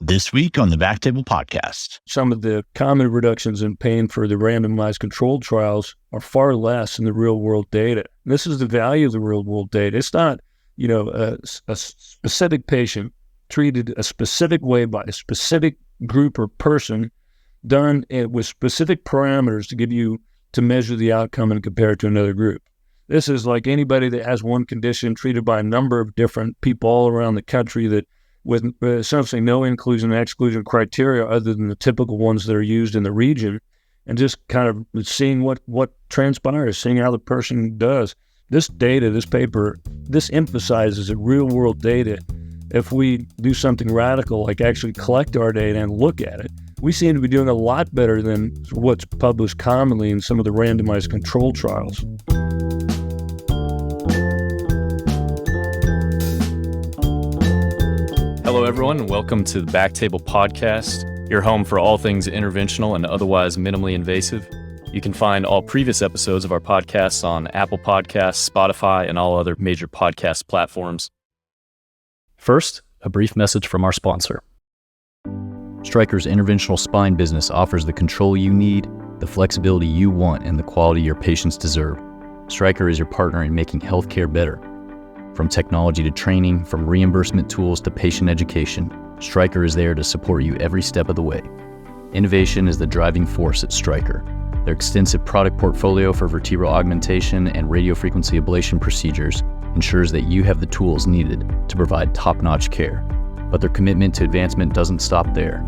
This week on the BackTable podcast. Some of the common reductions in pain for the randomized controlled trials are far less in the real-world data. And this is the value of the real-world data. It's not, a specific patient treated a specific way by a specific group or person done with specific parameters to measure the outcome and compare it to another group. This is like anybody that has one condition treated by a number of different people all around the country that with essentially no inclusion and exclusion criteria other than the typical ones that are used in the region, and just kind of seeing what transpires, seeing how the person does. This data, this paper, this emphasizes that real-world data, if we do something radical, like actually collect our data and look at it, we seem to be doing a lot better than what's published commonly in some of the randomized control trials. Hello, everyone, and welcome to the BackTable podcast, your home for all things interventional and otherwise minimally invasive. You can find all previous episodes of our podcasts on Apple Podcasts, Spotify, and all other major podcast platforms. First, a brief message from our sponsor. Stryker's interventional spine business offers the control you need, the flexibility you want, and the quality your patients deserve. Stryker is your partner in making healthcare better. From technology to training, from reimbursement tools to patient education, Stryker is there to support you every step of the way. Innovation is the driving force at Stryker. Their extensive product portfolio for vertebral augmentation and radiofrequency ablation procedures ensures that you have the tools needed to provide top-notch care. But their commitment to advancement doesn't stop there.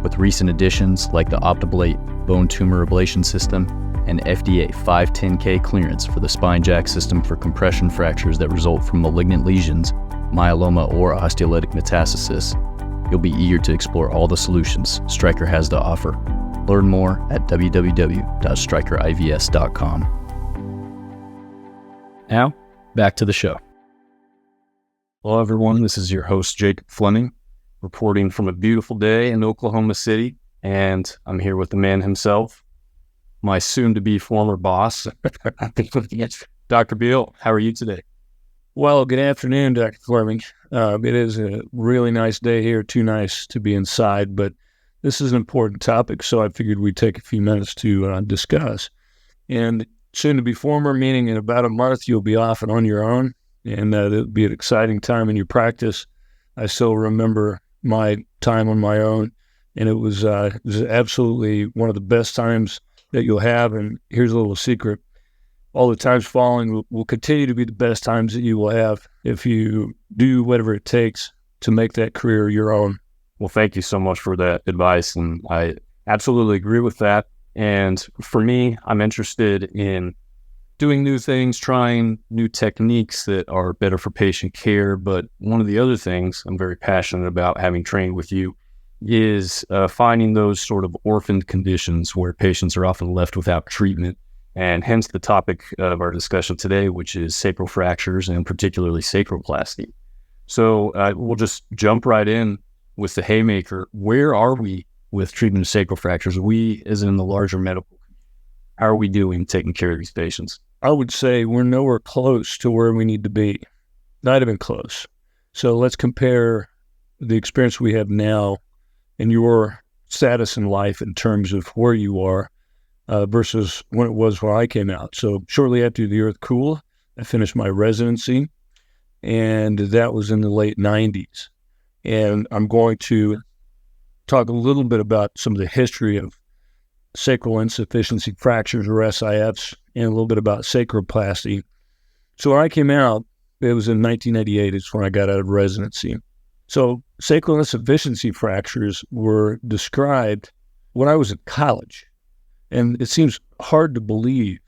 With recent additions like the OptiBlate bone tumor ablation system and FDA 510(k) clearance for the SpineJack system for compression fractures that result from malignant lesions, myeloma, or osteolytic metastasis, you'll be eager to explore all the solutions Stryker has to offer. Learn more at www.strykerivs.com. Now, back to the show. Hello, everyone. This is your host, Jacob Fleming, reporting from a beautiful day in Oklahoma City, and I'm here with the man himself, my soon-to-be former boss, Dr. Beall. How are you today? Well, good afternoon, Dr. Fleming. It is a really nice day here, too nice to be inside, but this is an important topic, so I figured we'd take a few minutes to discuss. And soon-to-be former, meaning in about a month you'll be off and on your own, and it'll be an exciting time in your practice. I still remember my time on my own, and it was absolutely one of the best times that you'll have. And here's a little secret. All the times following will continue to be the best times that you will have if you do whatever it takes to make that career your own. Well, thank you so much for that advice, and I absolutely agree with that. And for me, I'm interested in doing new things, trying new techniques that are better for patient care. But one of the other things I'm very passionate about, having trained with you, is finding those sort of orphaned conditions where patients are often left without treatment, and hence the topic of our discussion today, which is sacral fractures and particularly sacroplasty. So we'll just jump right in with the haymaker. Where are we with treatment of sacral fractures? We, as in the larger medical community, how are we doing taking care of these patients? I would say we're nowhere close to where we need to be, not even close. So let's compare the experience we have now and your status in life in terms of where you are versus when it was when I came out. So shortly after the earth cooled, I finished my residency, and that was in the late 90s. And I'm going to talk a little bit about some of the history of sacral insufficiency fractures, or SIFs, and a little bit about sacroplasty. So when I came out, it was in 1988, it's when I got out of residency. So sacral insufficiency fractures were described when I was in college. And it seems hard to believe,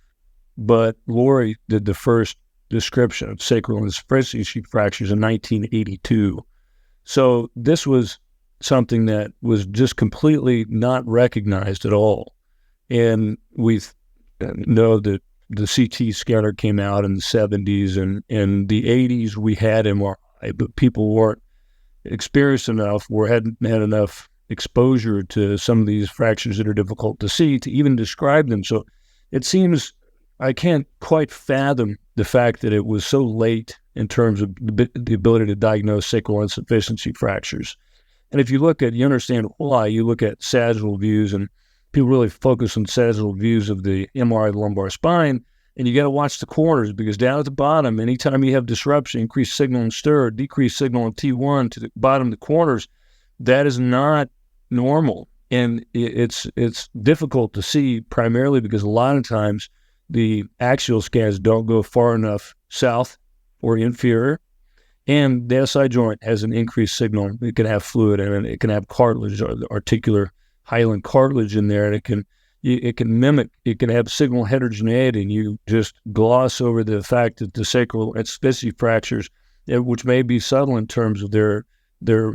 but Lori did the first description of sacral insufficiency fractures in 1982. So this was something that was just completely not recognized at all. And we know that the CT scanner came out in the 70s, and in the 80s we had MRI, but people weren't experienced enough or hadn't had enough exposure to some of these fractures that are difficult to see to even describe them. So it seems I can't quite fathom the fact that it was so late in terms of the ability to diagnose sacral insufficiency fractures. And if you understand why, you look at sagittal views, and people really focus on sagittal views of the MRI of the lumbar spine, and you got to watch the corners, because down at the bottom, anytime you have disruption, increased signal in STIR, decreased signal in T1 to the bottom of the corners, that is not normal. And it's difficult to see, primarily because a lot of times the axial scans don't go far enough south or inferior, and the SI joint has an increased signal. It can have fluid in it. It can have cartilage, or the articular hyaline cartilage in there, and it can have signal heterogeneity, and you just gloss over the fact that the sacral insufficiency fractures, which may be subtle in terms of their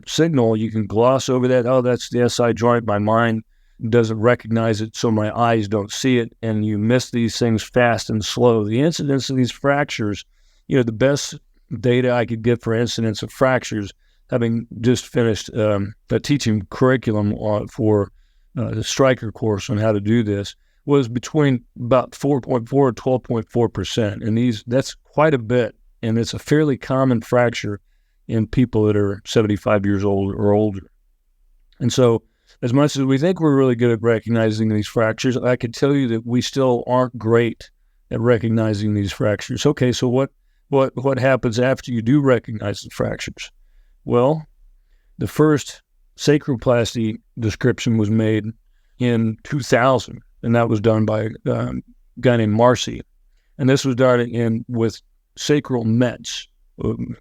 signal, you can gloss over that. Oh, that's the SI joint. My mind doesn't recognize it, so my eyes don't see it, and you miss these things fast and slow. The incidence of these fractures, the best data I could get for incidence of fractures, having just finished a teaching curriculum for the Stryker course on how to do this, was between about 4.4 and 12.4%. And that's quite a bit. And it's a fairly common fracture in people that are 75 years old or older. And so as much as we think we're really good at recognizing these fractures, I can tell you that we still aren't great at recognizing these fractures. Okay, so what happens after you do recognize the fractures? Well, the first sacroplasty description was made in 2000, and that was done by a guy named Marcy. And this was done with sacral mets,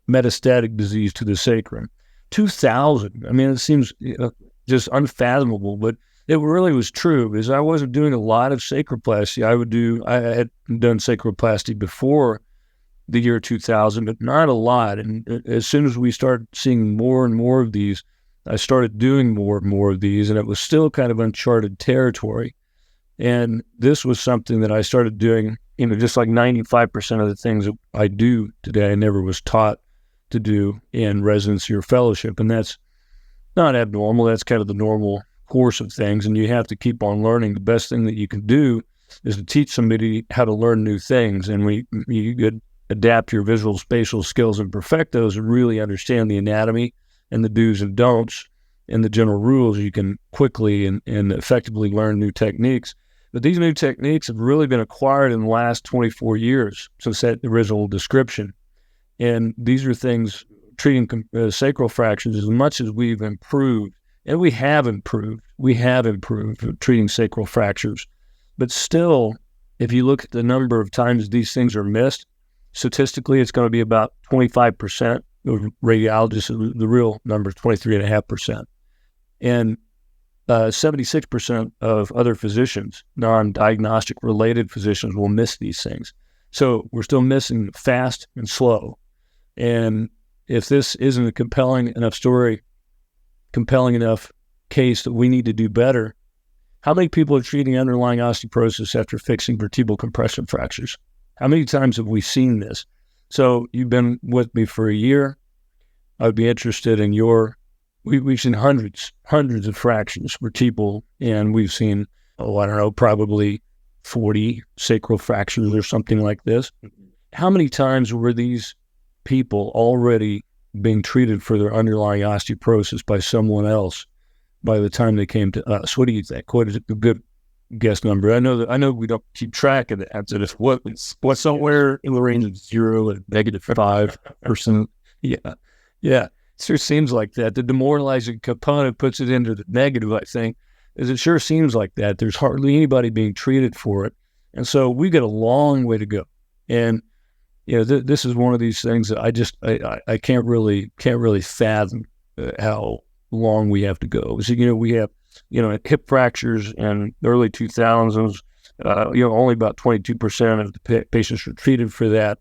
metastatic disease to the sacrum. 2000, I mean, it seems just unfathomable, but it really was true, because I wasn't doing a lot of sacroplasty. I had done sacroplasty before the year 2000, but not a lot. And as soon as we started seeing more and more of these, I started doing more and more of these, and it was still kind of uncharted territory. And this was something that I started doing, just like 95% of the things that I do today, I never was taught to do in residency or fellowship. And that's not abnormal. That's kind of the normal course of things, and you have to keep on learning. The best thing that you can do is to teach somebody how to learn new things, and you could adapt your visual spatial skills and perfect those, and really understand the anatomy and the do's and don'ts and the general rules. You can quickly and effectively learn new techniques. But these new techniques have really been acquired in the last 24 years since that original description. And these are things treating sacral fractures. As much as we've improved, and we have improved treating sacral fractures. But still, if you look at the number of times these things are missed, statistically, it's going to be about 25% of radiologists. The real number is 23.5%. And 76% of other physicians, non-diagnostic related physicians, will miss these things. So we're still missing fast and slow. And if this isn't a compelling enough story, compelling enough case that we need to do better, how many people are treating underlying osteoporosis after fixing vertebral compression fractures? How many times have we seen this? So you've been with me for a year. I'd be interested in we've seen hundreds of fractures vertebral, and we've seen, probably 40 sacral fractures or something like this. How many times were these people already being treated for their underlying osteoporosis by someone else by the time they came to us? What do you think? What is a good guess number? I know we don't keep track of that. So what's somewhere in the range of 0 and -5%. Yeah. It sure seems like that. The demoralizing component puts it into the negative, I think, is it sure seems like that. There's hardly anybody being treated for it. And so we've got a long way to go. And this is one of these things that I can't really fathom how long we have to go. So, we have, hip fractures in the early 2000s, only about 22% of the patients were treated for that.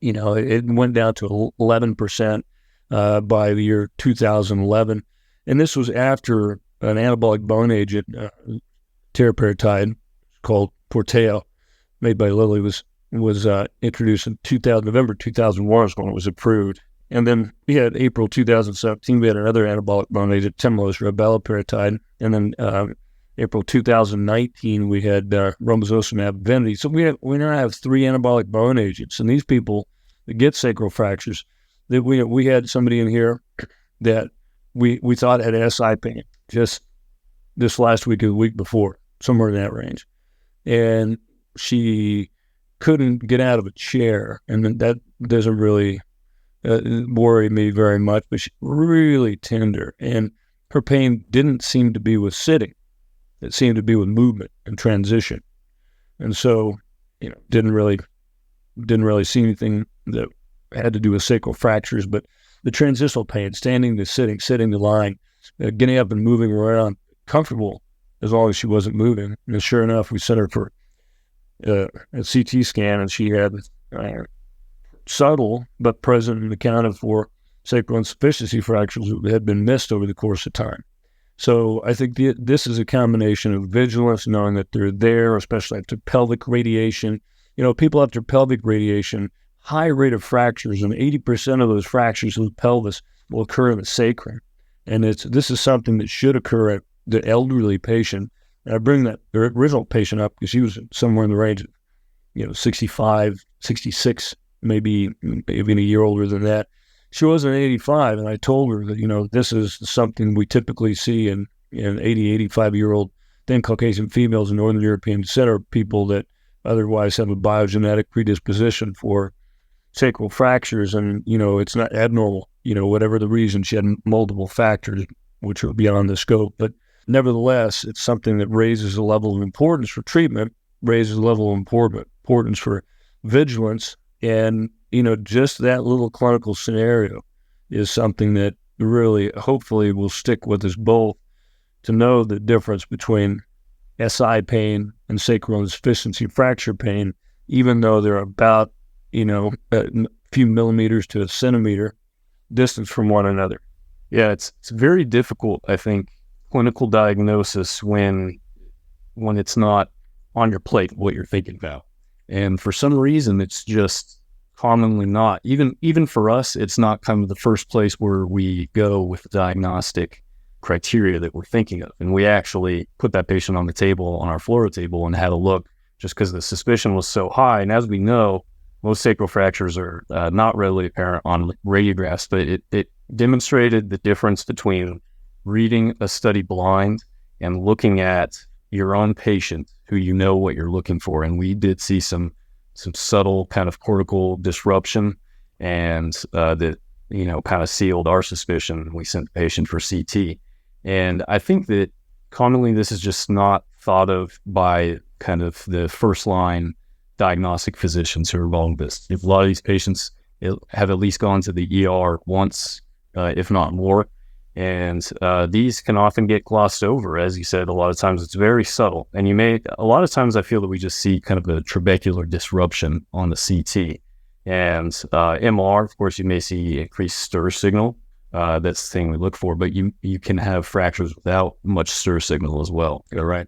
It went down to 11% by the year 2011. And this was after an anabolic bone agent, teriparatide, called Porteo, made by Lilly, was introduced in November 2001 is when it was approved. And then we had April 2017, we had another anabolic bone agent, Tymlos, abaloparatide. And then April 2019, we had romosozumab Evenity. So we now have 3 anabolic bone agents. And these people that get sacral fractures, that we had somebody in here that we thought had SI pain just this last week or the week before, somewhere in that range. And she couldn't get out of a chair. And that doesn't really worry me very much, but she's really tender. And her pain didn't seem to be with sitting. It seemed to be with movement and transition. And so, didn't really see anything that had to do with sacral fractures, but the transitional pain, standing to sitting, sitting to lying, getting up and moving around, comfortable as long as she wasn't moving. And sure enough, we sent her for a CT scan, and she had subtle but present and accounted for sacral insufficiency fractures that had been missed over the course of time. So I think this is a combination of vigilance, knowing that they're there, especially after pelvic radiation. People after pelvic radiation, high rate of fractures, and 80% of those fractures in the pelvis will occur in the sacrum. And this is something that should occur at the elderly patient. And I bring that original patient up because she was somewhere in the range of 65, 66, maybe even a year older than that. She wasn't 85, and I told her that, this is something we typically see in 80, 85-year-old thin Caucasian females and Northern European descent, are people that otherwise have a biogenetic predisposition for sacral fractures, and, it's not abnormal, whatever the reason. She had multiple factors, which are beyond the scope, but nevertheless, it's something that raises the level of importance for treatment, raises the level of importance for vigilance, and just that little clinical scenario is something that really, hopefully, will stick with us both to know the difference between SI pain and sacral insufficiency fracture pain, even though they're about, a few millimeters to a centimeter distance from one another. Yeah, it's very difficult, I think, clinical diagnosis when it's not on your plate what you're thinking about. And for some reason, it's just commonly not. Even for us, it's not kind of the first place where we go with the diagnostic criteria that we're thinking of. And we actually put that patient on the table, on our fluoro table, and had a look just because the suspicion was so high. And as we know, most sacral fractures are not readily apparent on radiographs, but it demonstrated the difference between reading a study blind and looking at your own patient who what you're looking for. And we did see some subtle kind of cortical disruption, and that kind of sealed our suspicion. We sent the patient for CT. And I think that commonly this is just not thought of by kind of the first line diagnostic physicians who are involved in this. If a lot of these patients have at least gone to the ER once, if not more, and these can often get glossed over. As you said, a lot of times it's very subtle. And a lot of times I feel that we just see kind of a trabecular disruption on the CT. And MR, of course, you may see increased stir signal. That's the thing we look for, but you can have fractures without much stir signal as well. Is that right?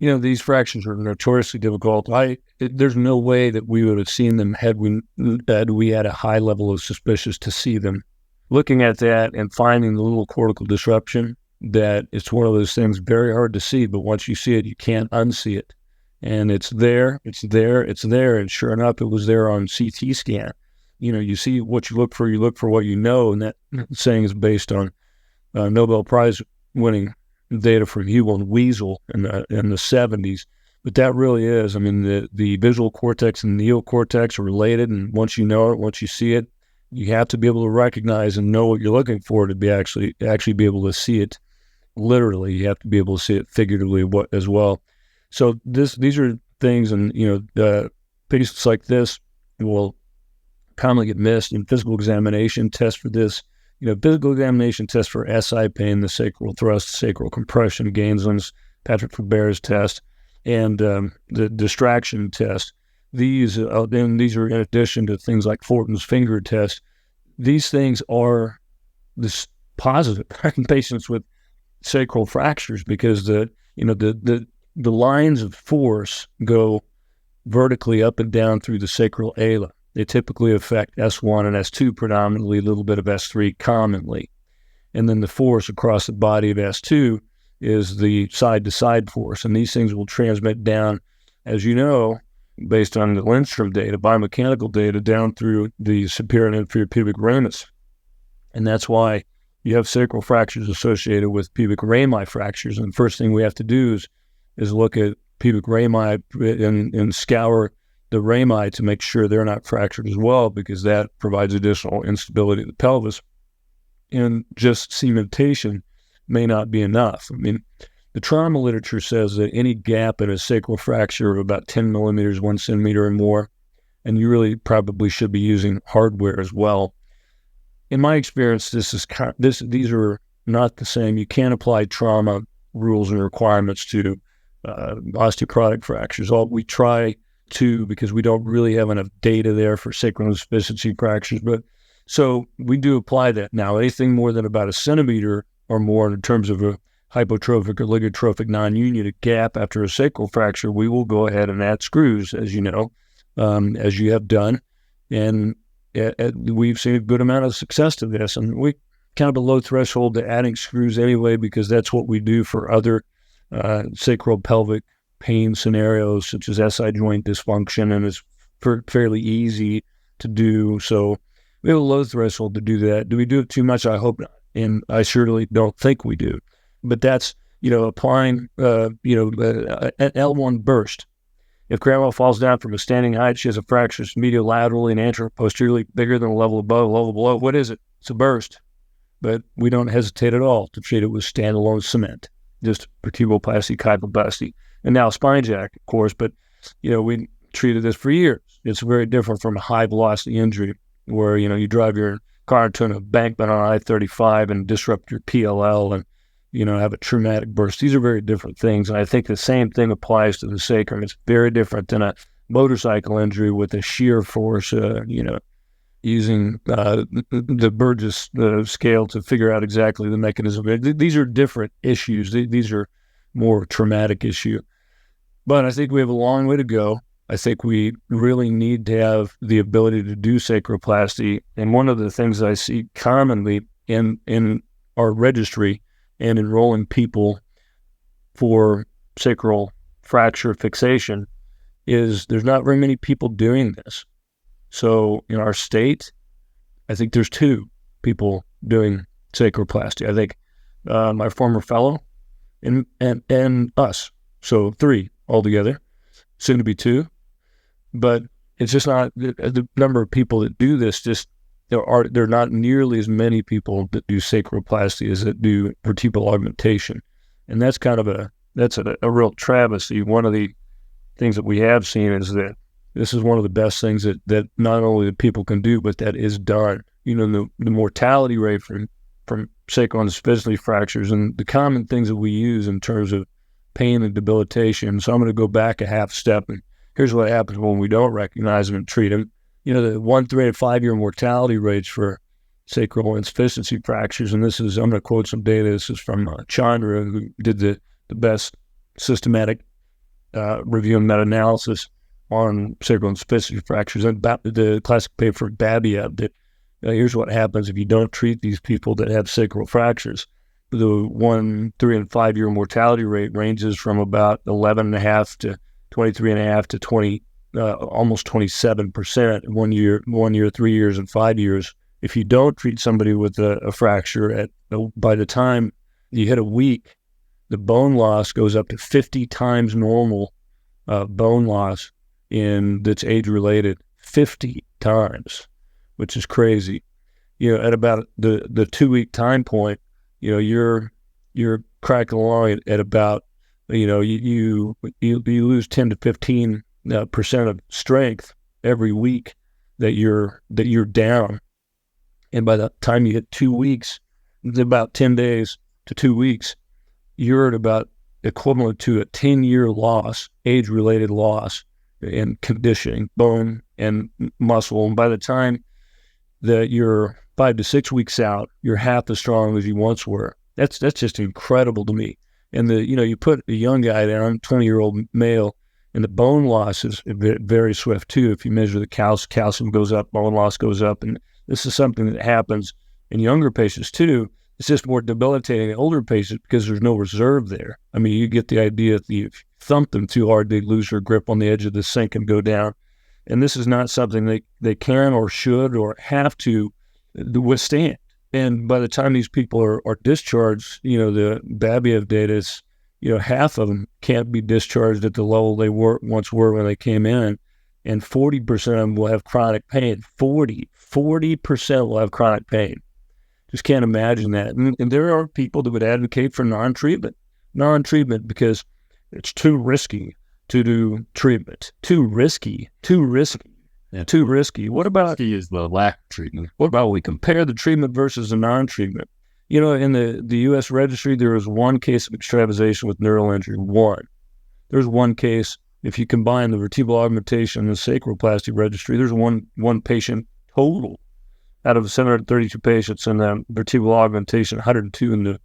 These fractures are notoriously difficult. There's no way that we would have seen them had we had a high level of suspicious to see them. Looking at that and finding the little cortical disruption, that it's one of those things very hard to see, but once you see it, you can't unsee it. And it's there. And sure enough, it was there on CT scan. You see what you look for what you know, and that saying is based on Nobel Prize winning data from Huel and Wiesel in the 70s. But that really is, the visual cortex and the neocortex are related, and once you know it, once you see it, you have to be able to recognize and know what you're looking for to be actually be able to see it literally. You have to be able to see it figuratively as well. So these are things, and patients like this will commonly get missed in physical examination tests for this. Physical examination tests for SI pain, the sacral thrust, sacral compression, Gainsland's, Patrick Faubert's test, and the distraction test. These are in addition to things like Fortin's finger test. These things are this positive in patients with sacral fractures because the lines of force go vertically up and down through the sacral ala. They typically affect S1 and S2 predominantly, a little bit of S3 commonly. And then the force across the body of S2 is the side-to-side force. And these things will transmit down, as you know, based on the Lindstrom data, biomechanical data, down through the superior and inferior pubic ramus. And that's why you have sacral fractures associated with pubic rami fractures. And the first thing we have to do is look at pubic rami and scour the rami to make sure they're not fractured as well, because that provides additional instability to the pelvis. And just cementation may not be enough. I mean, the trauma literature says that any gap in a sacral fracture of about 10 millimeters, 1 centimeter or more, and you really probably should be using hardware as well. In my experience, these are not the same. You can't apply trauma rules and requirements to osteoporotic fractures. We try to, because we don't really have enough data there for sacral insufficiency fractures. But so we do apply that now. Anything more than about a centimeter or more in terms of a hypotrophic or ligotrophic non-union, a gap after a sacral fracture, we will go ahead and add screws, as you know, as you have done. And we've seen a good amount of success to this. And we kind of a low threshold to adding screws anyway, because that's what we do for other sacral pelvic pain scenarios, such as SI joint dysfunction, and it's fairly easy to do. So we have a low threshold to do that. Do we do it too much? I hope not. And I surely don't think we do. But that's, applying, an L1 burst. If grandma falls down from a standing height, she has a fracture medial-laterally and anterior-posteriorly bigger than the level above, level below. What is it? It's a burst. But we don't hesitate at all to treat it with standalone cement, just vertebroplasty, kyphoplasty. And now spine jack, of course, but, we treated this for years. It's very different from a high-velocity injury where, you drive your car into an embankment on I-35 and disrupt your PLL and, have a traumatic burst. These are very different things. And I think the same thing applies to the sacrum. It's very different than a motorcycle injury with a shear force, using the Burgess scale to figure out exactly the mechanism. These are different issues. These are more traumatic issue. But I think we have a long way to go. I think we really need to have the ability to do sacroplasty. And one of the things I see commonly in our registry and enrolling people for sacral fracture fixation is there's not very many people doing this. So in our state, I think there's 2 people doing sacroplasty. I think my former fellow and us. So 3 altogether, soon to be 2. But it's just not the number of people that do this. There are not nearly as many people that do sacroplasty as that do vertebral augmentation, and that's kind of a real travesty. One of the things that we have seen is that this is one of the best things that not only the people can do, but that is done. The mortality rate from sacral insufficiency fractures and the common things that we use in terms of pain and debilitation. So I'm going to go back a half step, and here's what happens when we don't recognize them and treat them. The 1, 3, and 5-year mortality rates for sacral insufficiency fractures, and I'm going to quote some data. This is from Chandra, who did the best systematic review and meta-analysis on sacral insufficiency fractures, and the classic paper for Babia, that here's what happens if you don't treat these people that have sacral fractures. The 1, 3, and 5-year mortality rate ranges from about 11.5 to 23.5 to 20. Almost 27% 1 year, 3 years, and 5 years. If you don't treat somebody with a fracture, by the time you hit a week, the bone loss goes up to 50 times normal bone loss that's age-related, 50 times, which is crazy. At about the 2-week time point, you're cracking along at about, you lose 10 to 15 percent of strength every week that you're down. And by the time you hit 2 weeks, about 10 days to 2 weeks, you're at about equivalent to a 10-year loss, age-related loss in conditioning, bone and muscle. And by the time that you're 5 to 6 weeks out, you're half as strong as you once were. That's just incredible to me. And you put a young guy down, 20-year-old male, and the bone loss is very swift too. If you measure the calcium goes up, bone loss goes up. And this is something that happens in younger patients too. It's just more debilitating in older patients because there's no reserve there. I mean, you get the idea that if you thump them too hard, they lose their grip on the edge of the sink and go down. And this is not something they can or should or have to withstand. And by the time these people are discharged, the Babiev data is, half of them can't be discharged at the level they once were when they came in. And 40% of them will have chronic pain. 40% will have chronic pain. Just can't imagine that. And there are people that would advocate for non-treatment because it's too risky to do treatment. Too risky. Yeah. Too risky. What about is the lack of treatment? What about we compare the treatment versus the non-treatment? In the U.S. Registry, there was one case of extravasation with neural injury. One. There's one case. If you combine the vertebral augmentation and the sacroplasty registry, there's one patient total out of 732 patients in the vertebral augmentation, 102 in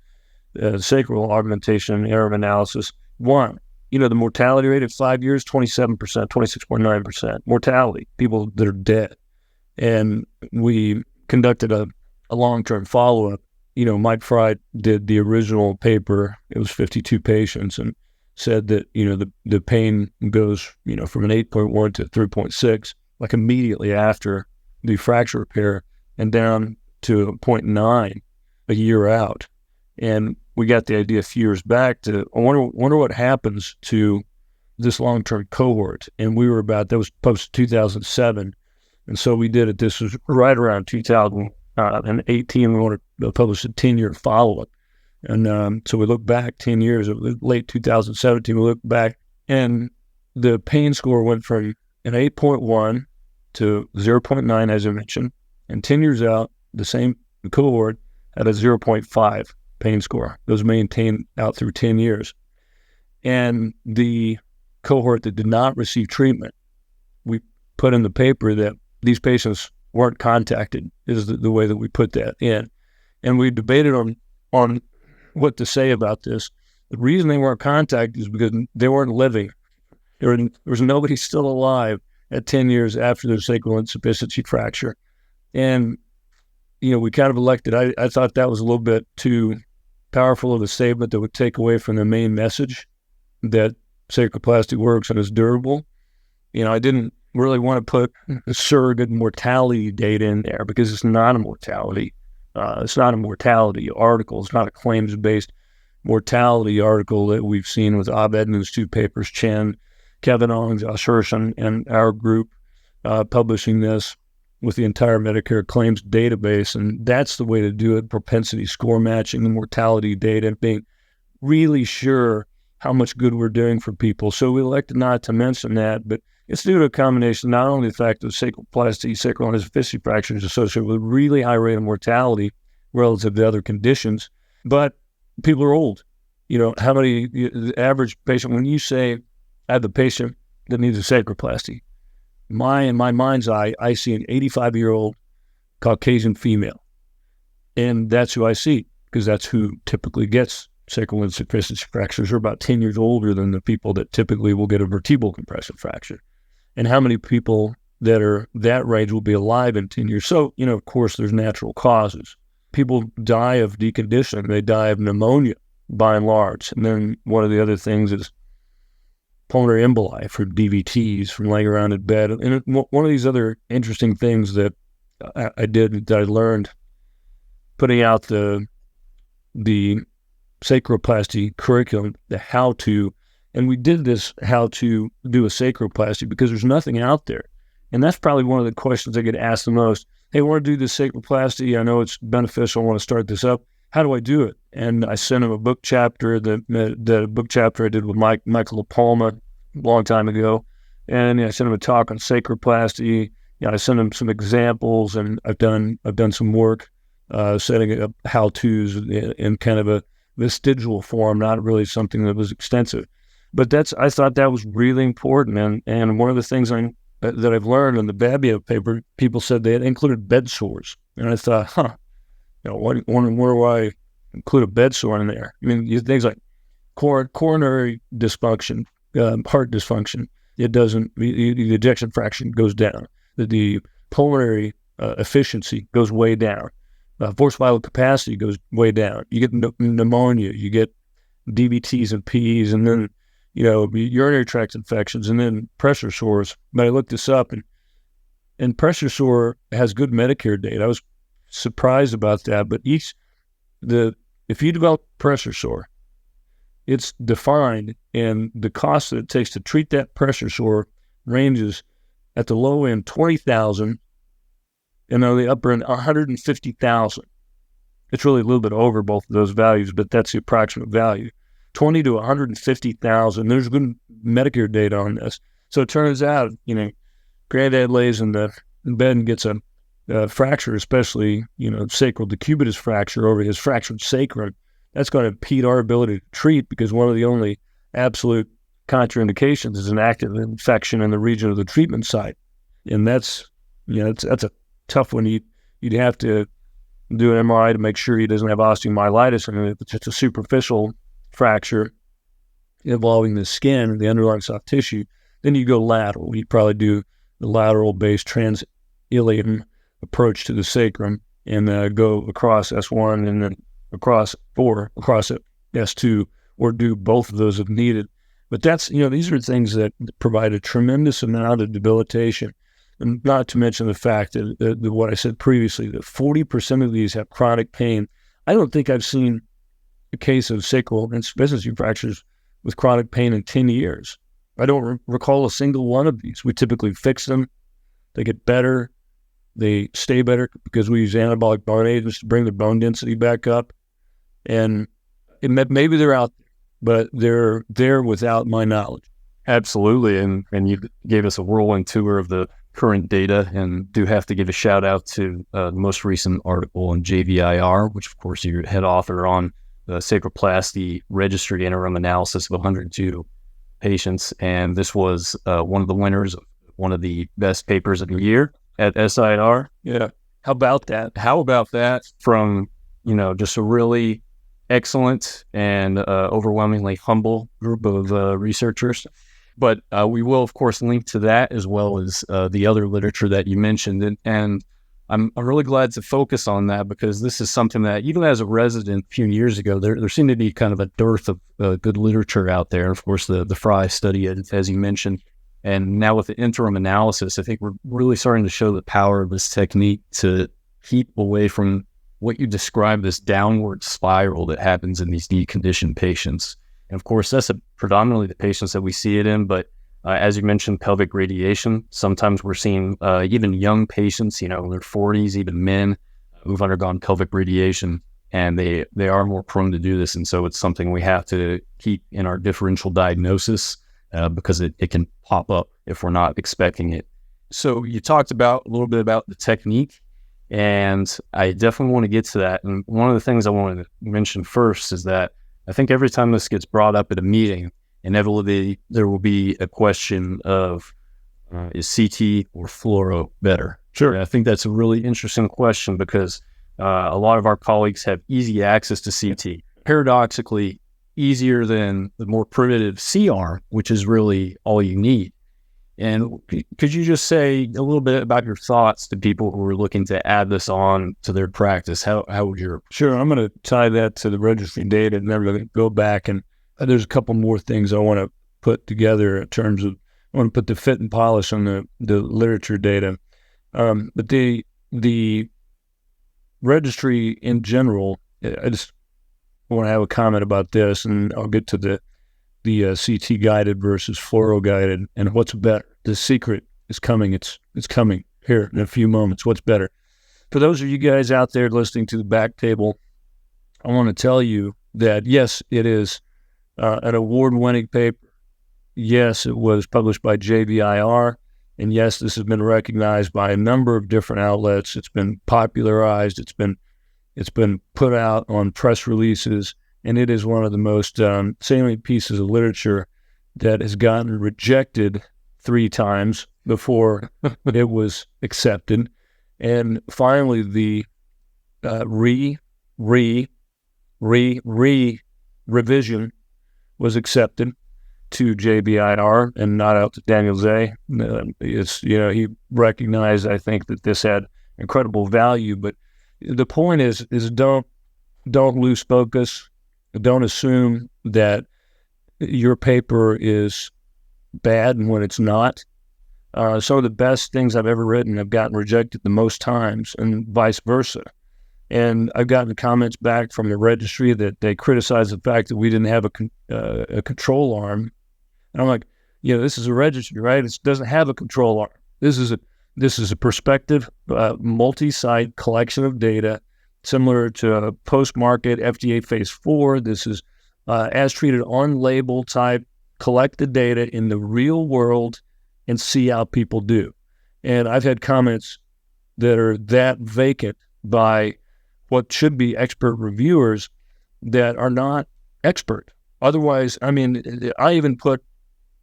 the sacral augmentation error analysis. One. The mortality rate at 5 years, 27%, 26.9%. Mortality, people that are dead. And we conducted a long-term follow-up. Mike Fry did the original paper. It was 52 patients and said that, the pain goes, from an 8.1 to 3.6, like immediately after the fracture repair and down to a 0.9 a year out. And we got the idea a few years back to, I wonder what happens to this long-term cohort. And that was post-2007. And so we did it. This was right around 2018. We wanted to publish a 10-year follow-up. And so we look back 10 years, late 2017, we look back, and the pain score went from an 8.1 to 0.9, as I mentioned. And 10 years out, the same cohort had a 0.5 pain score. Those maintained out through 10 years. And the cohort that did not receive treatment, we put in the paper that these patients weren't contacted, is the way that we put that in. And we debated on what to say about this. The reason they weren't contacted is because they weren't living. There was nobody still alive at 10 years after their sacral insufficiency fracture. And, we kind of elected, I thought that was a little bit too powerful of a statement that would take away from the main message that sacroplasty works and is durable. I didn't really want to put a surrogate mortality data in there because it's not a mortality. It's not a mortality article. It's not a claims-based mortality article that we've seen with Abed and his two papers, Chen, Kevin Owens, Josh Hirschen, and our group publishing this with the entire Medicare claims database. And that's the way to do it, propensity score matching the mortality data, being really sure how much good we're doing for people. So we elected not to mention that, but it's due to a combination, not only the fact that sacroplasty, sacral insufficiency fracture is associated with a really high rate of mortality relative to other conditions, but people are old. The average patient, when you say, I have a patient that needs a sacroplasty, in my mind's eye, I see an 85-year-old Caucasian female. And that's who I see, because that's who typically gets sacral insufficiency fractures. They're about 10 years older than the people that typically will get a vertebral compression fracture. And how many people that are that range will be alive in 10 years? So, of course, there's natural causes. People die of deconditioning. They die of pneumonia, by and large. And then one of the other things is pulmonary emboli from DVTs, from laying around in bed. And one of these other interesting things that I learned putting out the sacroplasty curriculum, the how-to, and we did this how to do a sacroplasty because there's nothing out there. And that's probably one of the questions I get asked the most. Hey, I want to do this sacroplasty. I know it's beneficial. I want to start this up. How do I do it? And I sent him a book chapter, the book chapter I did with Michael LaPalma a long time ago. And I sent him a talk on sacroplasty. I sent him some examples, and I've done some work setting up how-tos in kind of a vestigial form, not really something that was extensive. But I thought that was really important. And one of the things that I've learned in the Babiev paper, people said they had included bed sores. And I thought, wonder why I include a bed sore in there. I mean, things like coronary dysfunction, heart dysfunction, the ejection fraction goes down. The pulmonary efficiency goes way down. Forced vital capacity goes way down. You get pneumonia, you get DVTs and Ps, and then, urinary tract infections, and then pressure sores. But I looked this up, and pressure sore has good Medicare data. I was surprised about that, but if you develop pressure sore, it's defined, and the cost that it takes to treat that pressure sore ranges at the low end $20,000, and on the upper end $150,000. It's really a little bit over both of those values, but that's the approximate value. 20 to 150,000. There's good Medicare data on this. So it turns out, granddad lays in the bed and gets a fracture, especially, sacral decubitus fracture over his fractured sacrum. That's going to impede our ability to treat, because one of the only absolute contraindications is an active infection in the region of the treatment site. And that's a tough one. You'd have to do an MRI to make sure he doesn't have osteomyelitis. And if it's just a superficial fracture involving the skin and the underlying soft tissue, then you go lateral. You'd probably do the lateral-based trans-ilium approach to the sacrum and go across S1 and then across S2, or do both of those if needed. But these are things that provide a tremendous amount of debilitation. And not to mention the fact that what I said previously, that 40% of these have chronic pain. I don't think I've seen a case of sacral insufficiency fractures with chronic pain in 10 years. I don't recall a single one of these. We typically fix them. They get better. They stay better because we use anabolic bone agents to bring the bone density back up. And maybe they're out there, but they're there without my knowledge. Absolutely. And you gave us a whirlwind tour of the current data, and do have to give a shout out to the most recent article in JVIR, which of course you're head author on, the Sacroplasty Registry interim analysis of 102 patients. And this was one of the winners of one of the best papers of the year at SIR. Yeah. How about that? From, just a really excellent and overwhelmingly humble group of researchers. But we will, of course, link to that as well as the other literature that you mentioned. And I'm really glad to focus on that, because this is something that, even as a resident a few years ago, there seemed to be kind of a dearth of good literature out there. And of course, the Fry study, as you mentioned. And now with the interim analysis, I think we're really starting to show the power of this technique to keep away from what you describe this downward spiral that happens in these deconditioned patients. And of course, that's predominantly the patients that we see it in. But as you mentioned, pelvic radiation, sometimes we're seeing even young patients, in their 40s, even men who've undergone pelvic radiation, and they are more prone to do this. And so it's something we have to keep in our differential diagnosis because it can pop up if we're not expecting it. So you talked a little bit about the technique, and I definitely want to get to that. And one of the things I wanted to mention first is that I think every time this gets brought up at a meeting, inevitably there will be a question of is CT or fluoro better? Sure. And I think that's a really interesting question, because a lot of our colleagues have easy access to CT, paradoxically easier than the more primitive C-arm, which is really all you need. And could you just say a little bit about your thoughts to people who are looking to add this on to their practice? How would your... Sure. I'm going to tie that to the registry data and then go back. And there's a couple more things I want to put together in terms of, I want to put the fit and polish on the literature data. But the registry in general, I just want to have a comment about this, and I'll get to the CT guided versus fluoro guided and what's better. The secret is coming. It's coming here in a few moments. What's better? For those of you guys out there listening to the BackTable, I want to tell you that yes, it is an award-winning paper. Yes, it was published by JVIR, and yes, this has been recognized by a number of different outlets. It's been popularized. It's been put out on press releases, and it is one of the most salient pieces of literature that has gotten rejected 3 times before it was accepted. And finally, the revision was accepted to JBIR and not out to Daniel Zay. He recognized, I think, that this had incredible value. But the point is don't lose focus. Don't assume that your paper is bad when it's not. Some of the best things I've ever written have gotten rejected the most times, and vice versa. And I've gotten comments back from the registry that they criticize the fact that we didn't have a control arm. And I'm like, this is a registry, right? It doesn't have a control arm. This is a prospective, multi-site collection of data, similar to a post-market FDA phase 4. This is as treated on label type, collect the data in the real world and see how people do. And I've had comments that are that vacant by what should be expert reviewers that are not expert. Otherwise, I even put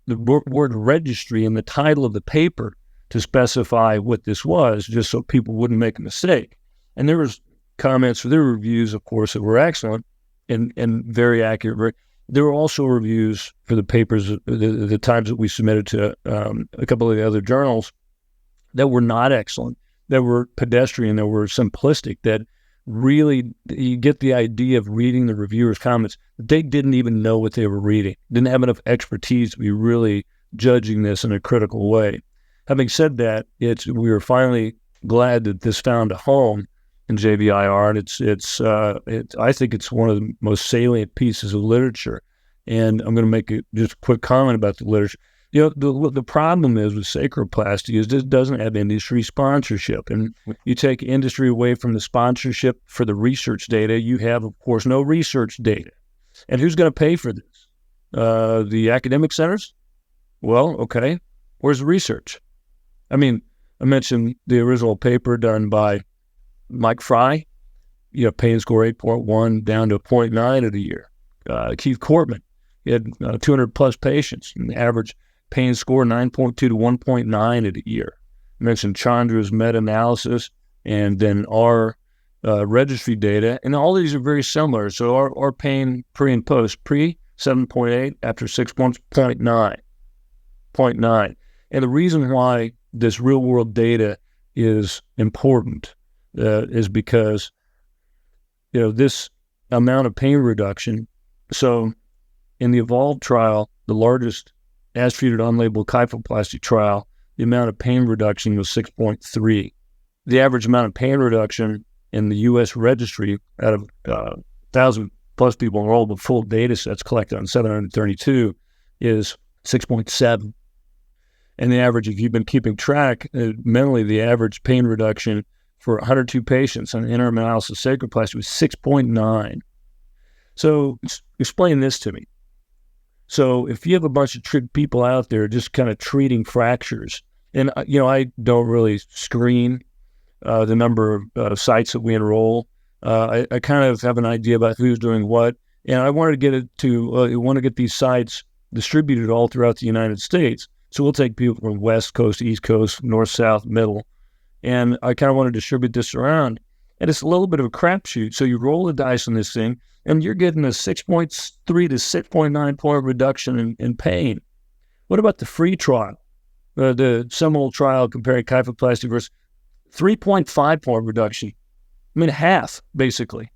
the word registry in the title of the paper to specify what this was, just so people wouldn't make a mistake. And there was comments for their reviews, of course, that were excellent and very accurate. There were also reviews for the papers, the times that we submitted to a couple of the other journals that were not excellent, that were pedestrian, that were simplistic, that really, you get the idea of reading the reviewers' comments. They didn't even know what they were reading, didn't have enough expertise to be really judging this in a critical way. Having said that, we were finally glad that this found a home in JVIR, and I think it's one of the most salient pieces of literature. And I'm going to make just a quick comment about the literature. The problem is with sacroplasty is this doesn't have industry sponsorship. And you take industry away from the sponsorship for the research data, you have, of course, no research data. And who's going to pay for this? The academic centers? Well, okay, where's the research? I mentioned the original paper done by Mike Fry, pain score 8.1 down to 0.9 at a year. Keith Cortman, he had 200 plus patients, and the average pain score 9.2 to 1.9 at a year. I mentioned Chandra's meta-analysis and then our registry data, and all these are very similar. So our pain pre and post, pre 7.8, after 6 months 0.9. And the reason why this real world data is important is because this amount of pain reduction. So in the Evolve trial, the largest as treated on-label kyphoplasty trial, the amount of pain reduction was 6.3. The average amount of pain reduction in the U.S. registry out of 1,000 plus people enrolled with full data sets collected on 732 is 6.7. And the average, if you've been keeping track, mentally, the average pain reduction for 102 patients on interim analysis of sacroplasty was 6.9. So explain this to me. So if you have a bunch of trick people out there just kind of treating fractures, and I don't really screen the number of sites that we enroll. I kind of have an idea about who's doing what, and I wanted to get these sites distributed all throughout the United States. So we'll take people from West Coast, East Coast, North, South, Middle, and I kind of want to distribute this around. And it's a little bit of a crapshoot. So you roll the dice on this thing, and you're getting a 6.3 to 6.9 point reduction in pain. What about the free trial, the seminal trial comparing kyphoplasty versus 3.5 point reduction? Half, basically.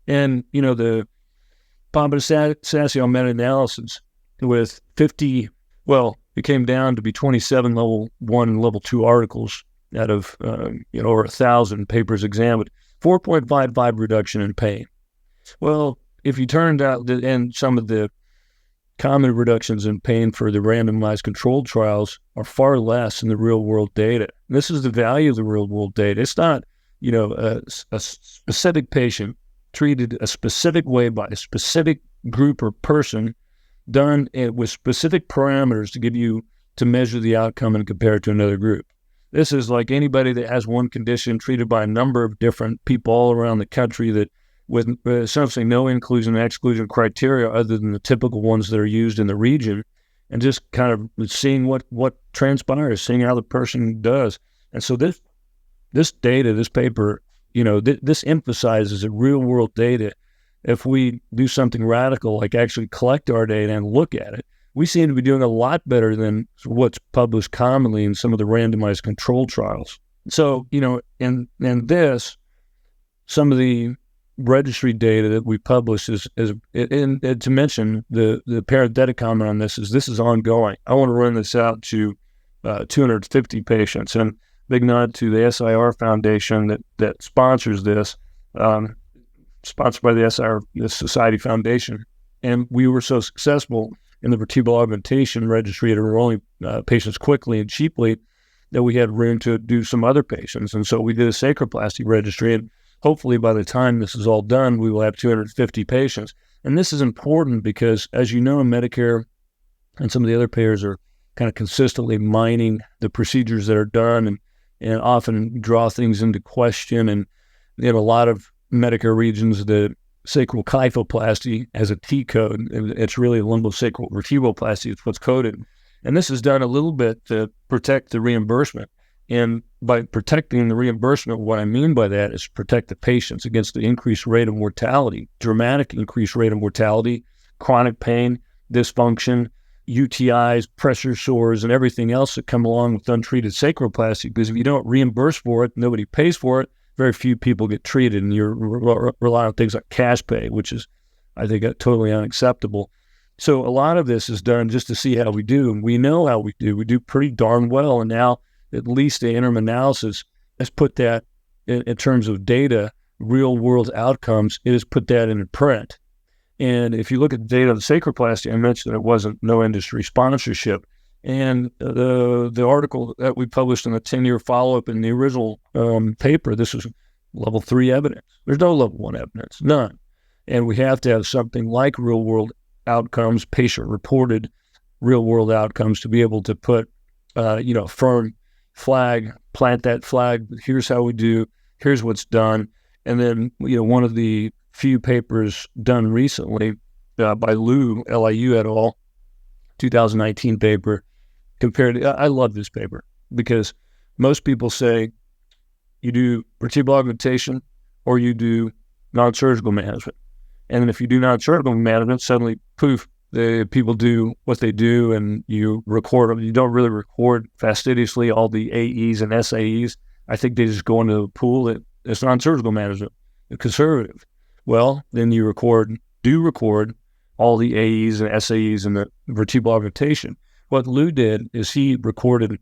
And, the Pombasasio meta-analysis with 50, it came down to be 27 level 1 and level 2 articles out of, over 1,000 papers examined, 4.55 reduction in pain. Well, if you turned out and some of the common reductions in pain for the randomized controlled trials are far less in the real world data. This is the value of the real world data. It's not, a specific patient treated a specific way by a specific group or person done with specific parameters to measure the outcome and compare it to another group. This is like anybody that has one condition treated by a number of different people all around the country that with essentially no inclusion and exclusion criteria other than the typical ones that are used in the region, and just kind of seeing what transpires, seeing how the person does. And so this data, this paper, this emphasizes that real world data, if we do something radical, like actually collect our data and look at it, we seem to be doing a lot better than what's published commonly in some of the randomized control trials. So, in this, some of the registry data that we publish is and to mention the parenthetic comment on this is ongoing. I want to run this out to 250 patients, and big nod to the SIR Foundation that sponsors this. sponsored by the Society Foundation. And we were so successful in the vertebral augmentation registry to enrolling patients quickly and cheaply that we had room to do some other patients. And so we did a sacroplasty registry. And hopefully by the time this is all done, we will have 250 patients. And this is important because, as you know, Medicare and some of the other payers are kind of consistently mining the procedures that are done and often draw things into question. And in a lot of Medicare regions, the sacral kyphoplasty has a T code. It's really lumbosacral vertebroplasty. It's what's coded. And this is done a little bit to protect the reimbursement. And by protecting the reimbursement, what I mean by that is protect the patients against the increased rate of mortality, dramatic increased rate of mortality, chronic pain, dysfunction, UTIs, pressure sores, and everything else that come along with untreated sacroplasty. Because if you don't reimburse for it, nobody pays for it, very few people get treated, and you're relying on things like cash pay, which is, I think, totally unacceptable. So a lot of this is done just to see how we do, and we know how we do. We do pretty darn well, and now at least the interim analysis has put that in terms of data, real-world outcomes. It has put that in print. And if you look at the data of the sacroplasty, I mentioned it wasn't no industry sponsorship. And the article that we published in the 10-year follow-up in the original paper, this was level 3 evidence. There's no level 1 evidence, none. And we have to have something like real-world outcomes, patient-reported real-world outcomes, to be able to put, firm flag, plant that flag. Here's how we do. Here's what's done. And then, one of the few papers done recently by Liu et al., 2019 paper, I love this paper because most people say you do vertebral augmentation or you do non-surgical management. And then if you do non-surgical management, suddenly, poof, the people do what they do and you record them. You don't really record fastidiously all the AEs and SAEs. I think they just go into the pool. It's non-surgical management, conservative. Well, then you record all the AEs and SAEs in the vertebral augmentation. What Lou did is he recorded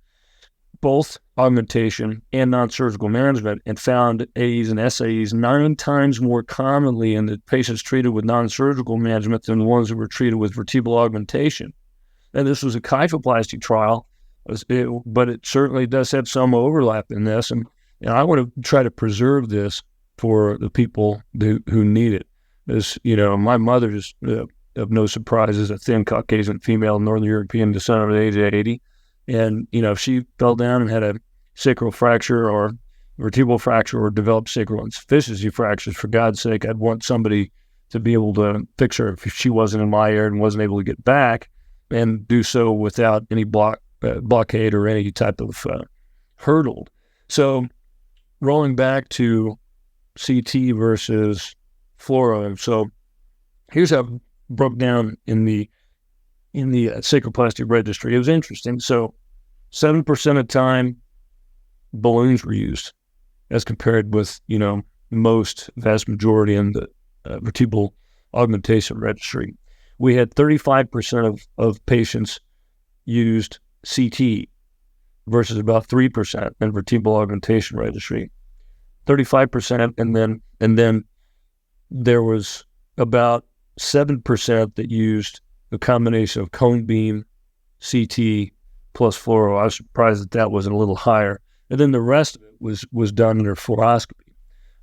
both augmentation and non-surgical management and found AEs and SAEs 9 times more commonly in the patients treated with non-surgical management than the ones who were treated with vertebral augmentation. And this was a kyphoplasty trial, but it certainly does have some overlap in this. And I want to try to preserve this for the people who need it. As my mother is, of no surprise, is a thin Caucasian female, Northern European descent at the age of 80. And, if she fell down and had a sacral fracture or vertebral fracture or developed sacral insufficiency fractures, for God's sake, I'd want somebody to be able to fix her if she wasn't in my area and wasn't able to get back, and do so without any blockade or any type of hurdle. So rolling back to CT versus fluoro. So here's how it broke down in the sacroplasty registry. It was interesting. So 7% of the time, balloons were used as compared with, most vast majority in the vertebral augmentation registry. We had 35% of patients used CT versus about 3% in vertebral augmentation registry. 35%, and then there was about 7% that used a combination of cone beam, CT, plus fluoro. I was surprised that wasn't a little higher. And then the rest of it was done under fluoroscopy.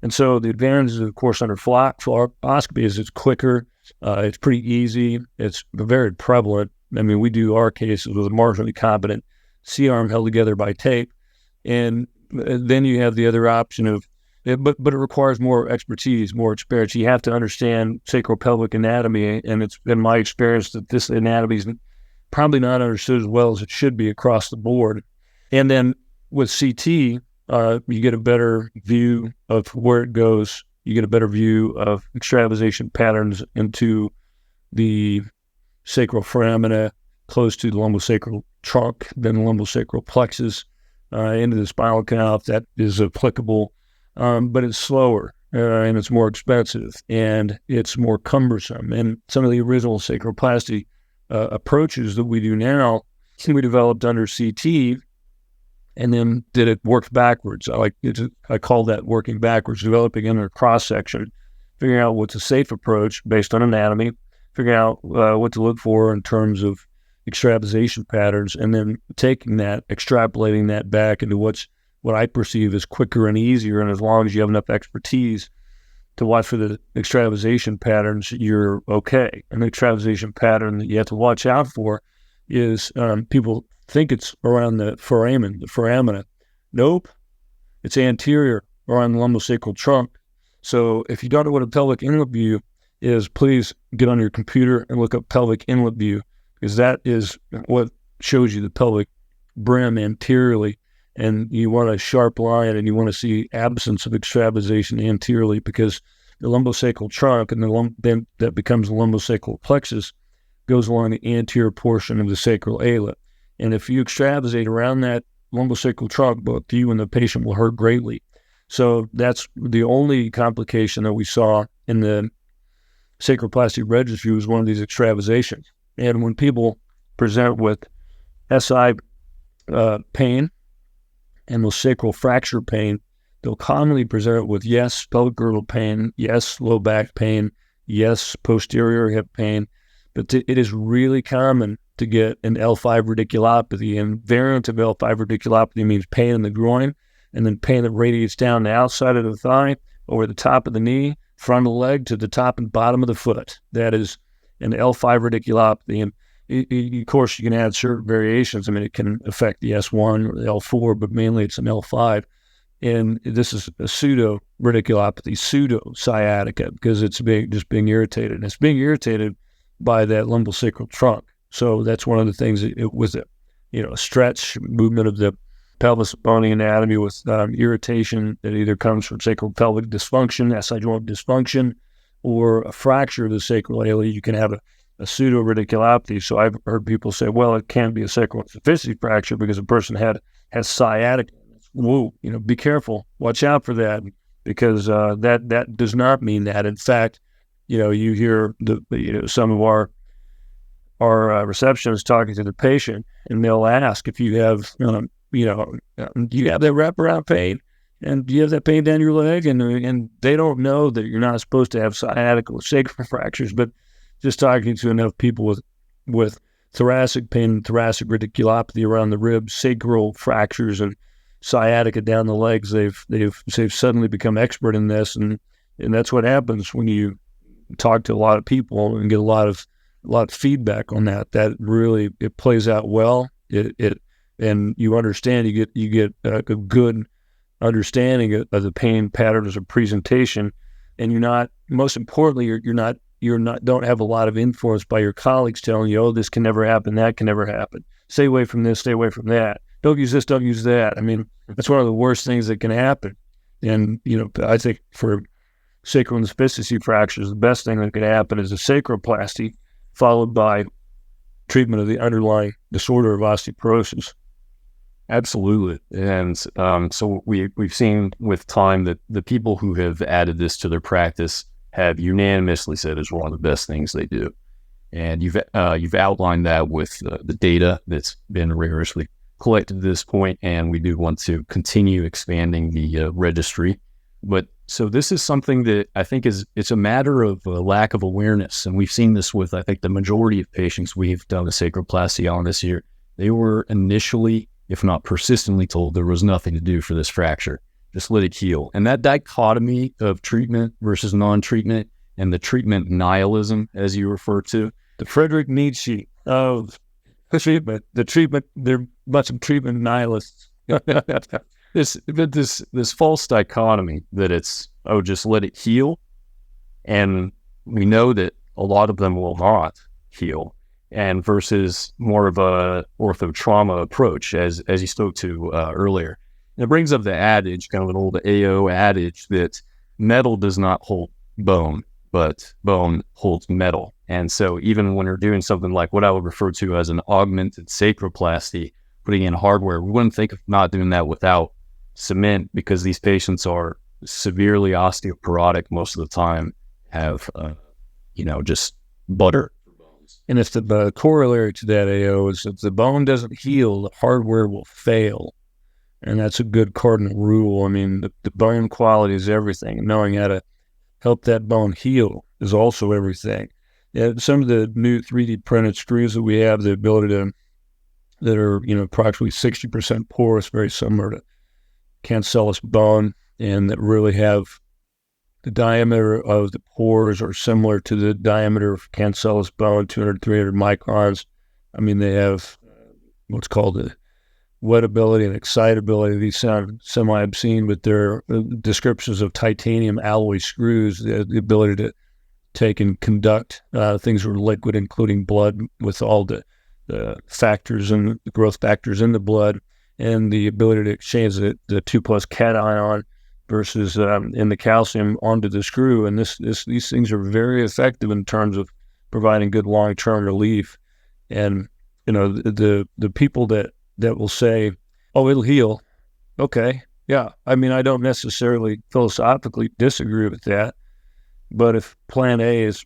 And so the advantages, of course, under fluoroscopy is it's quicker, it's pretty easy, it's very prevalent. I mean, we do our cases with a marginally competent C-arm held together by tape. And then you have the other option of, but it requires more expertise, more experience. You have to understand sacropelvic anatomy, and it's been my experience that this anatomy is probably not understood as well as it should be across the board. And then with CT, you get a better view of where it goes. You get a better view of extravasation patterns into the sacral foramina, close to the lumbosacral trunk, then the lumbosacral plexus, into the spinal canal, if that is applicable. But it's slower, and it's more expensive, and it's more cumbersome. And some of the original sacroplasty approaches that we do now, we developed under CT, and then did it work backwards. I call that working backwards, developing in a cross section, figuring out what's a safe approach based on anatomy, figuring out what to look for in terms of extravasation patterns, and then taking that, extrapolating that back into what I perceive as quicker and easier. And as long as you have enough expertise to watch for the extravasation patterns, you're okay. An extravasation pattern that you have to watch out for is people think it's around the foramina. Nope, it's anterior around the lumbosacral trunk. So if you don't know what a pelvic inlet view is, please get on your computer and look up pelvic inlet view, because that is what shows you the pelvic brim anteriorly. And you want a sharp line, and you want to see absence of extravasation anteriorly, because the lumbosacral trunk and then that becomes the lumbosacral plexus goes along the anterior portion of the sacral alet. And if you extravasate around that lumbosacral trunk, both you and the patient will hurt greatly. So that's the only complication that we saw in the Sacroplasty Registry, was one of these extravasations. And when people present with SI pain and with sacral fracture pain, they'll commonly present with yes, pelvic girdle pain, yes, low back pain, yes, posterior hip pain. But it is really common to get an L5 radiculopathy. And variant of L5 radiculopathy means pain in the groin, and then pain that radiates down the outside of the thigh, over the top of the knee, front of the leg, to the top and bottom of the foot. That is an L5 radiculopathy. And of course, you can add certain variations. I mean, it can affect the S1 or the L4, but mainly it's an L5. And this is a pseudo radiculopathy, pseudo sciatica, because it's just being irritated. And it's being irritated by that lumbosacral trunk. So that's one of the things. It was a stretch movement of the pelvis bony anatomy with irritation that either comes from sacral pelvic dysfunction, SI joint dysfunction, or a fracture of the sacral ala. You can have a pseudo radiculopathy. So I've heard people say, well, it can't be a sacral insufficiency fracture because a person has sciatica. Whoa, be careful. Watch out for that, because that does not mean that. In fact, you hear some of our receptionists talking to the patient, and they'll ask if you have, do you have that wraparound pain, and do you have that pain down your leg, and they don't know that you're not supposed to have sciatica or sacral fractures, but just talking to enough people with thoracic pain, thoracic radiculopathy around the ribs, sacral fractures, and sciatica down the legs, they've suddenly become expert in this, and that's what happens when you talk to a lot of people and get a lot of feedback on that. That really, it plays out well. And you understand, you get a good understanding of the pain patterns of presentation, and you're not, most importantly, you're not don't have a lot of influence by your colleagues telling you, oh, this can never happen, that can never happen. Stay away from this, stay away from that. Don't use this, don't use that. I mean, that's one of the worst things that can happen. And, I think for sacral insufficiency fractures, the best thing that could happen is a sacroplasty followed by treatment of the underlying disorder of osteoporosis. Absolutely. And so we've seen with time that the people who have added this to their practice have unanimously said it's one of the best things they do. And you've outlined that with the data that's been rigorously collected to this point, and we do want to continue expanding the registry. But so this is something that I think it's a matter of a lack of awareness, and we've seen this with, I think, the majority of patients we've done a sacroplasty on this year. They were initially, if not persistently, told there was nothing to do for this fracture. Just let it heal. And that dichotomy of treatment versus non-treatment, and the treatment nihilism, as you refer to, the Friedrich Nietzsche of treatment. The treatment, there are much of treatment nihilists. This false dichotomy that it's, just let it heal. And we know that a lot of them will not heal, and versus more of a ortho-trauma approach, as you spoke to earlier. And it brings up the adage, kind of an old AO adage, that metal does not hold bone, but bone holds metal. And so even when we're doing something like what I would refer to as an augmented sacroplasty, putting in hardware, we wouldn't think of not doing that without cement, because these patients are severely osteoporotic most of the time, have, just butter. And if the corollary to that, AO, is if the bone doesn't heal, the hardware will fail. And that's a good cardinal rule. I mean, the bone quality is everything. And knowing how to help that bone heal is also everything. Yeah, some of the new 3D printed screws that we have, the ability to, that are, approximately 60% porous, very similar to cancellous bone, and that really have the diameter of the pores are similar to the diameter of cancellous bone, 200, 300 microns. I mean, they have what's called the wettability and excitability. These sound semi-obscene, but they're descriptions of titanium alloy screws, the ability to take and conduct things that are liquid, including blood, with all the factors and the growth factors in the blood, and the ability to exchange the 2+ cation versus in the calcium onto the screw. And these things are very effective in terms of providing good long-term relief. And the people that will say, "Oh, it'll heal," okay, yeah. I mean, I don't necessarily philosophically disagree with that. But if plan A is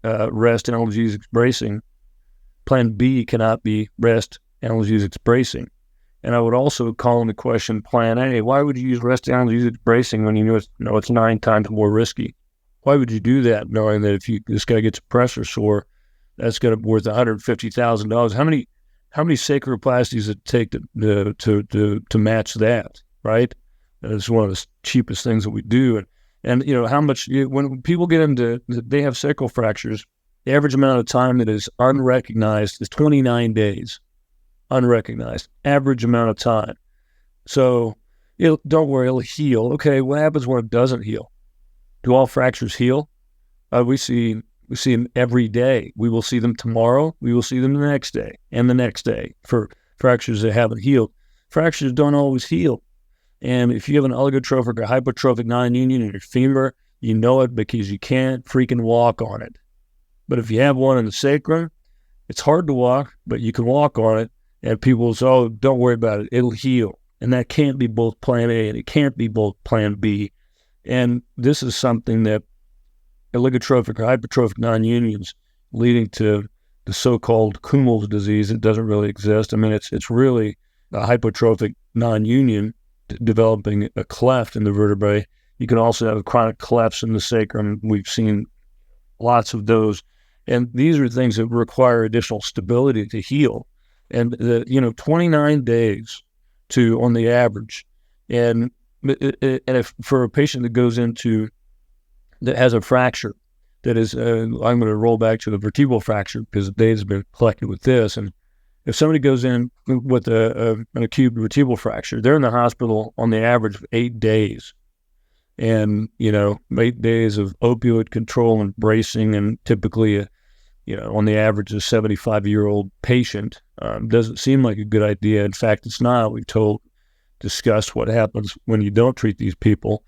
rest analgesic bracing, plan B cannot be rest analgesic bracing. And I would also call into question plan A. Why would you use rest analgesic bracing when you know it's 9 times more risky? Why would you do that, knowing that if this guy gets a pressure sore, that's going to be worth $150,000? How many sacroplasties does it take to match that? Right? It's one of the cheapest things that we do. And how much, when people get into, they have sacral fractures, the average amount of time that is unrecognized is 29 days. Unrecognized, average amount of time. So don't worry, it'll heal. Okay, what happens when it doesn't heal? Do all fractures heal? We see them every day. We will see them tomorrow. We will see them the next day and the next day for fractures that haven't healed. Fractures don't always heal. And if you have an oligotrophic or hypertrophic non-union in your femur, you know it because you can't freaking walk on it. But if you have one in the sacrum, it's hard to walk, but you can walk on it. And people will say, "Oh, don't worry about it. It'll heal." And that can't be both plan A and it can't be both plan B. And this is something that oligotrophic or hypertrophic non-unions leading to the so-called Kummel's disease. It doesn't really exist. I mean, it's really a hypertrophic non-union developing a cleft in the vertebrae. You can also have chronic clefts in the sacrum. We've seen lots of those. And these are things that require additional stability to heal. And 29 days on the average. And if for a patient that has a fracture that is, I'm going to roll back to the vertebral fracture because the data's been collected with this. And if somebody goes in with an acute vertebral fracture, they're in the hospital on the average of 8 days. And, 8 days of opioid control and bracing, and typically on the average, a 75-year-old patient doesn't seem like a good idea. In fact, it's not. We've discussed what happens when you don't treat these people.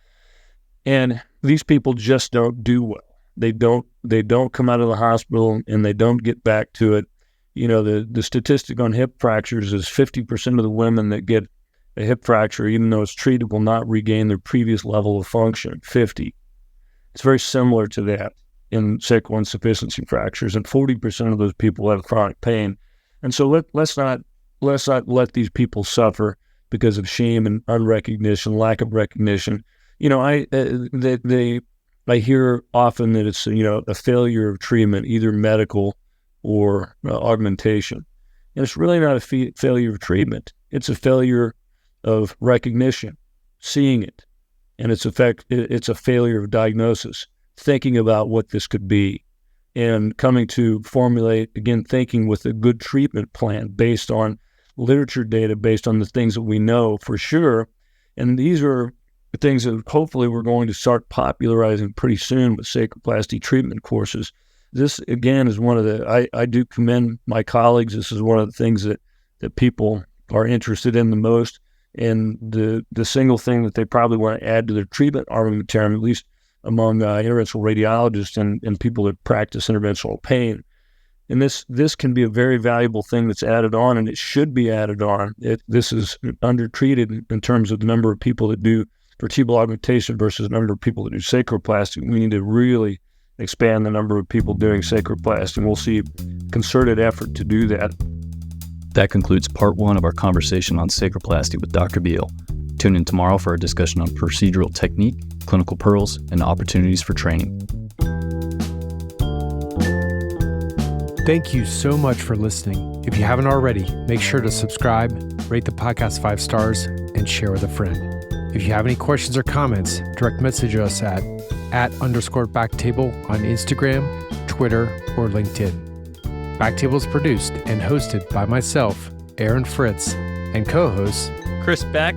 And these people just don't do well. They don't come out of the hospital and they don't get back to it. The statistic on hip fractures is 50% of the women that get a hip fracture, even though it's treated, will not regain their previous level of function. 50. It's very similar to that in sacral insufficiency fractures, and 40% of those people have chronic pain. And so let's not let these people suffer because of shame and unrecognition, lack of recognition. I hear often that it's a failure of treatment, either medical or augmentation, and it's really not a failure of treatment. It's a failure of recognition, seeing it, and it's a failure of diagnosis, thinking about what this could be, and coming to formulate, again, thinking with a good treatment plan based on literature data, based on the things that we know for sure. And these are the things that hopefully we're going to start popularizing pretty soon with sacroplasty treatment courses. This, again, is one of I do commend my colleagues. This is one of the things that people are interested in the most, and the single thing that they probably want to add to their treatment armamentarium, at least among interventional radiologists and people that practice interventional pain. And this can be a very valuable thing that's added on, and it should be added on. This is undertreated in terms of the number of people that do vertebral augmentation versus the number of people that do sacroplasty. We need to really expand the number of people doing sacroplasty, and we'll see concerted effort to do that. That concludes part 1 of our conversation on sacroplasty with Dr. Beall. Tune in tomorrow for a discussion on procedural technique, clinical pearls, and opportunities for training. Thank you so much for listening. If you haven't already, make sure to subscribe, rate the podcast 5 stars, and share with a friend. If you have any questions or comments, direct message us at @_BackTable on Instagram, Twitter, or LinkedIn. BackTable is produced and hosted by myself, Aaron Fritz, and co-hosts Chris Beck,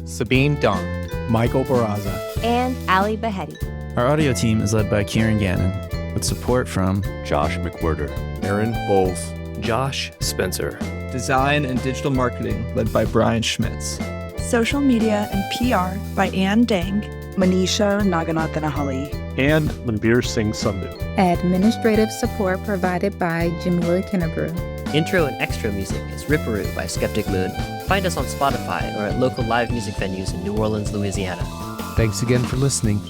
Sabine Dong, Michael Barraza, and Ali Behetti. Our audio team is led by Kieran Gannon, with support from Josh McWhirter, Aaron Bowles, Josh Spencer. Design and digital marketing led by Brian Schmitz. Social media and PR by Ann Dang, Manisha Naganathanahali, and Manbir Singh Sandhu. Administrative support provided by Jamila Kennebrew. Intro and extra music is Ripperoo by Skeptic Moon. Find us on Spotify or at local live music venues in New Orleans, Louisiana. Thanks again for listening.